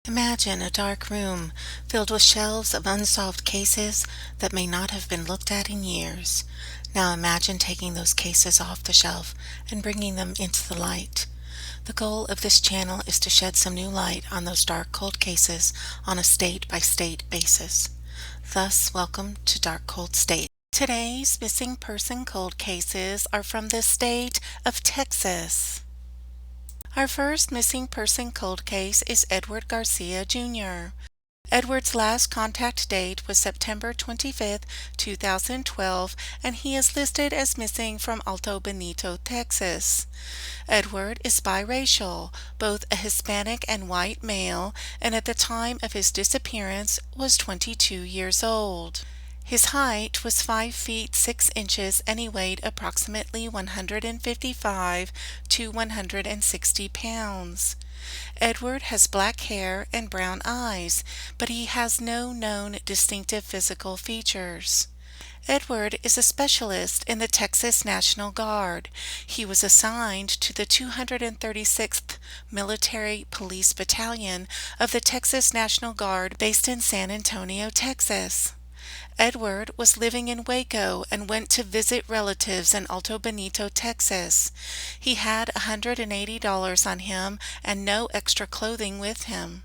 Imagine a dark room filled with shelves of unsolved cases that may not have been looked at in years. Now imagine taking those cases off the shelf and bringing them into the light. The goal of this channel is to shed some new light on those dark cold cases on a state-by-state basis. Thus, welcome to Dark Cold State. Today's missing person cold cases are from the state of Texas. Our first missing person cold case is Edward Garcia Jr. Edward's last contact date was September 25, 2012, and he is listed as missing from Alto Bonito, Texas. Edward is biracial, both a Hispanic and white male, and at the time of his disappearance was 22 years old. His height was 5 feet 6 inches and he weighed approximately 155 to 160 pounds. Edward has black hair and brown eyes, but he has no known distinctive physical features. Edward is a specialist in the Texas National Guard. He was assigned to the 236th Military Police Battalion of the Texas National Guard based in San Antonio, Texas. Edward was living in Waco and went to visit relatives in Alto Bonito, Texas. He had $180 on him and no extra clothing with him.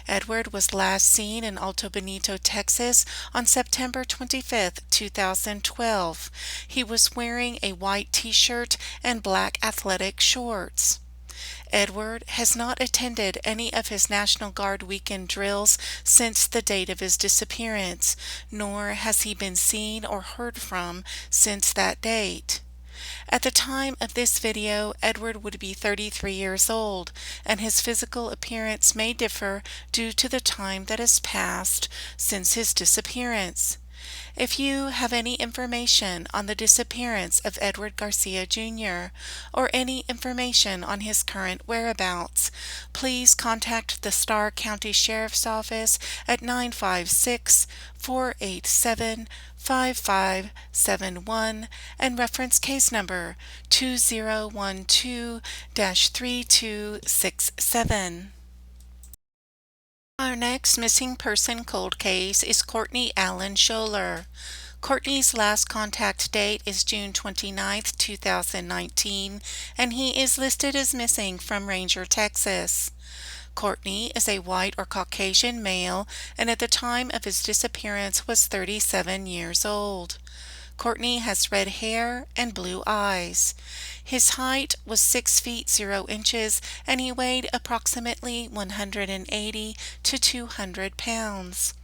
Edward was last seen in Alto Bonito, Texas on September 25, 2012. He was wearing a white t-shirt and black athletic shorts. Edward has not attended any of his National Guard weekend drills since the date of his disappearance, nor has he been seen or heard from since that date. At the time of this video, Edward would be 33 years old, and his physical appearance may differ due to the time that has passed since his disappearance. If you have any information on the disappearance of Edward Garcia Jr. or any information on his current whereabouts, please contact the Starr County Sheriff's Office at 956-487-5571 and reference case number 2012-3267. Our next missing person cold case is Courtney Allan Sholar. Courtney's last contact date is June 29, 2019, and he is listed as missing from Ranger, Texas. Courtney is a white or Caucasian male, and at the time of his disappearance was 37 years old. Courtney has red hair and blue eyes. His height was 6 feet 0 inches and he weighed approximately 180 to 200 pounds.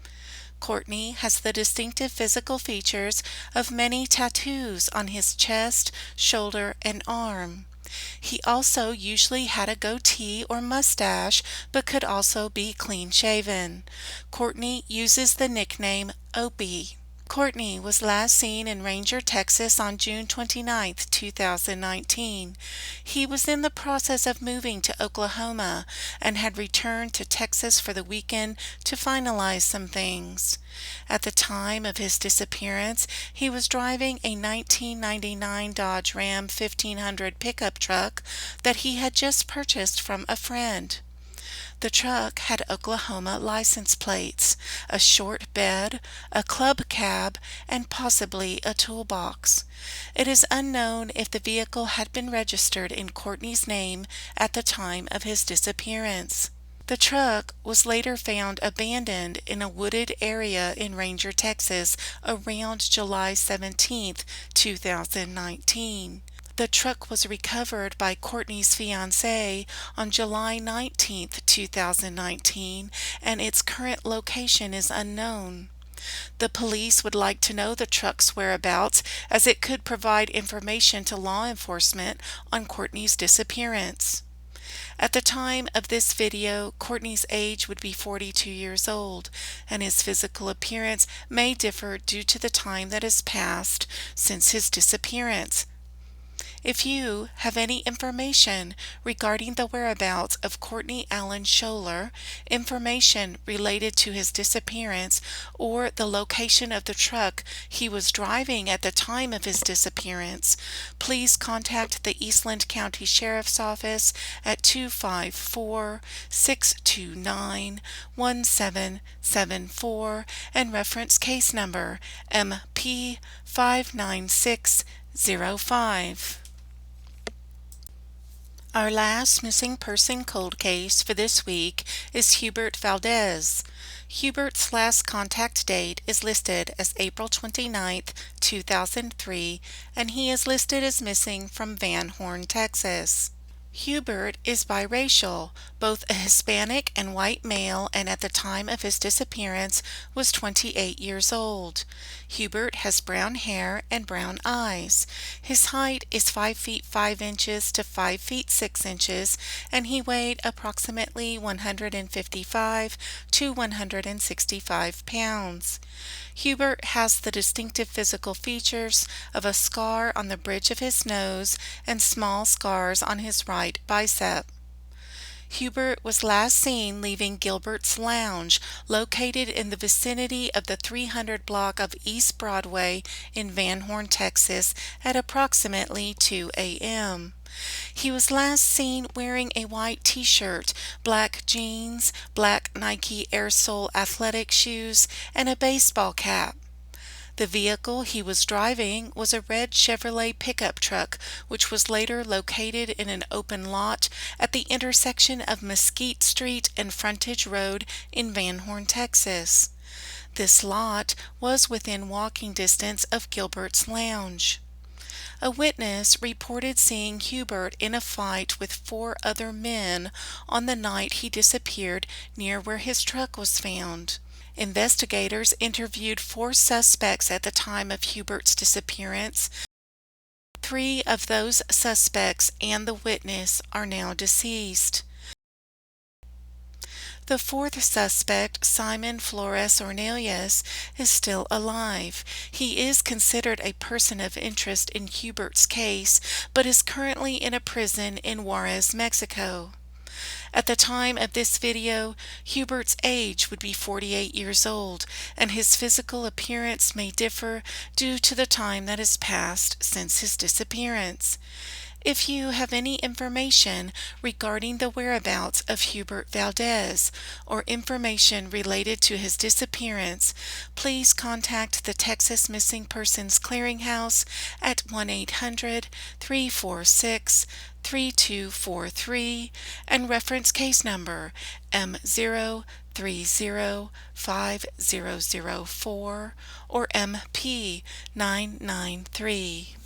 Courtney has the distinctive physical features of many tattoos on his chest, shoulder, and arm. He also usually had a goatee or mustache, but could also be clean-shaven. Courtney uses the nickname Opie. Courtney was last seen in Ranger, Texas on June 29, 2019. He was in the process of moving to Oklahoma and had returned to Texas for the weekend to finalize some things. At the time of his disappearance, he was driving a 1999 Dodge Ram 1500 pickup truck that he had just purchased from a friend. The truck had Oklahoma license plates, a short bed, a club cab, and possibly a toolbox. It is unknown if the vehicle had been registered in Courtney's name at the time of his disappearance. The truck was later found abandoned in a wooded area in Ranger, Texas around July 17, 2019. The truck was recovered by Courtney's fiancé on July 19, 2019, and its current location is unknown. The police would like to know the truck's whereabouts as it could provide information to law enforcement on Courtney's disappearance. At the time of this video, Courtney's age would be 42 years old, and his physical appearance may differ due to the time that has passed since his disappearance. If you have any information regarding the whereabouts of Courtney Allan Sholar, information related to his disappearance, or the location of the truck he was driving at the time of his disappearance, please contact the Eastland County Sheriff's Office at 254-629-1774 and reference case number MP 59605. Our last missing person cold case for this week is Hubert Valdez. Hubert's last contact date is listed as April 29th, 2003, and he is listed as missing from Van Horn, Texas. Hubert is biracial, both a Hispanic and white male, and at the time of his disappearance was 28 years old. Hubert has brown hair and brown eyes. His height is 5 feet 5 inches to 5 feet 6 inches, and he weighed approximately 155 to 165 pounds. Hubert has the distinctive physical features of a scar on the bridge of his nose and small scars on his right bicep. Hubert was last seen leaving Gilbert's Lounge, located in the vicinity of the 300 block of East Broadway in Van Horn, Texas, at approximately 2 a.m. He was last seen wearing a white t-shirt, black jeans, black Nike Air Sole athletic shoes, and a baseball cap. The vehicle he was driving was a red Chevrolet pickup truck, which was later located in an open lot at the intersection of Mesquite Street and Frontage Road in Van Horn, Texas. This lot was within walking distance of Gilbert's Lounge. A witness reported seeing Hubert in a fight with 4 other men on the night he disappeared near where his truck was found. Investigators interviewed 4 suspects at the time of Hubert's disappearance. 3 of those suspects and the witness are now deceased. The 4th suspect, Simon Flores Ornelas, is still alive. He is considered a person of interest in Hubert's case, but is currently in a prison in Juarez, Mexico. At the time of this video, Hubert's age would be 48 years old, and his physical appearance may differ due to the time that has passed since his disappearance. If you have any information regarding the whereabouts of Hubert Valdez or information related to his disappearance, please contact the Texas Missing Persons Clearinghouse at 1-800-346-3243 and reference case number M0305004 or MP 993.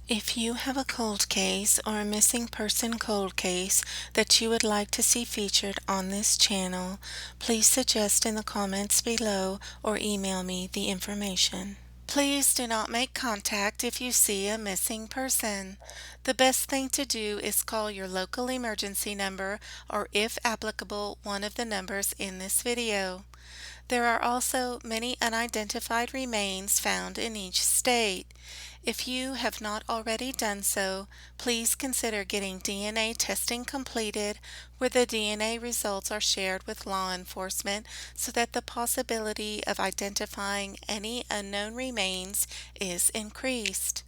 If you have a cold case or a missing person cold case that you would like to see featured on this channel, please suggest in the comments below or email me the information. Please do not make contact if you see a missing person. The best thing to do is call your local emergency number or, if applicable, one of the numbers in this video. There are also many unidentified remains found in each state. If you have not already done so, please consider getting DNA testing completed, where the DNA results are shared with law enforcement so that the possibility of identifying any unknown remains is increased.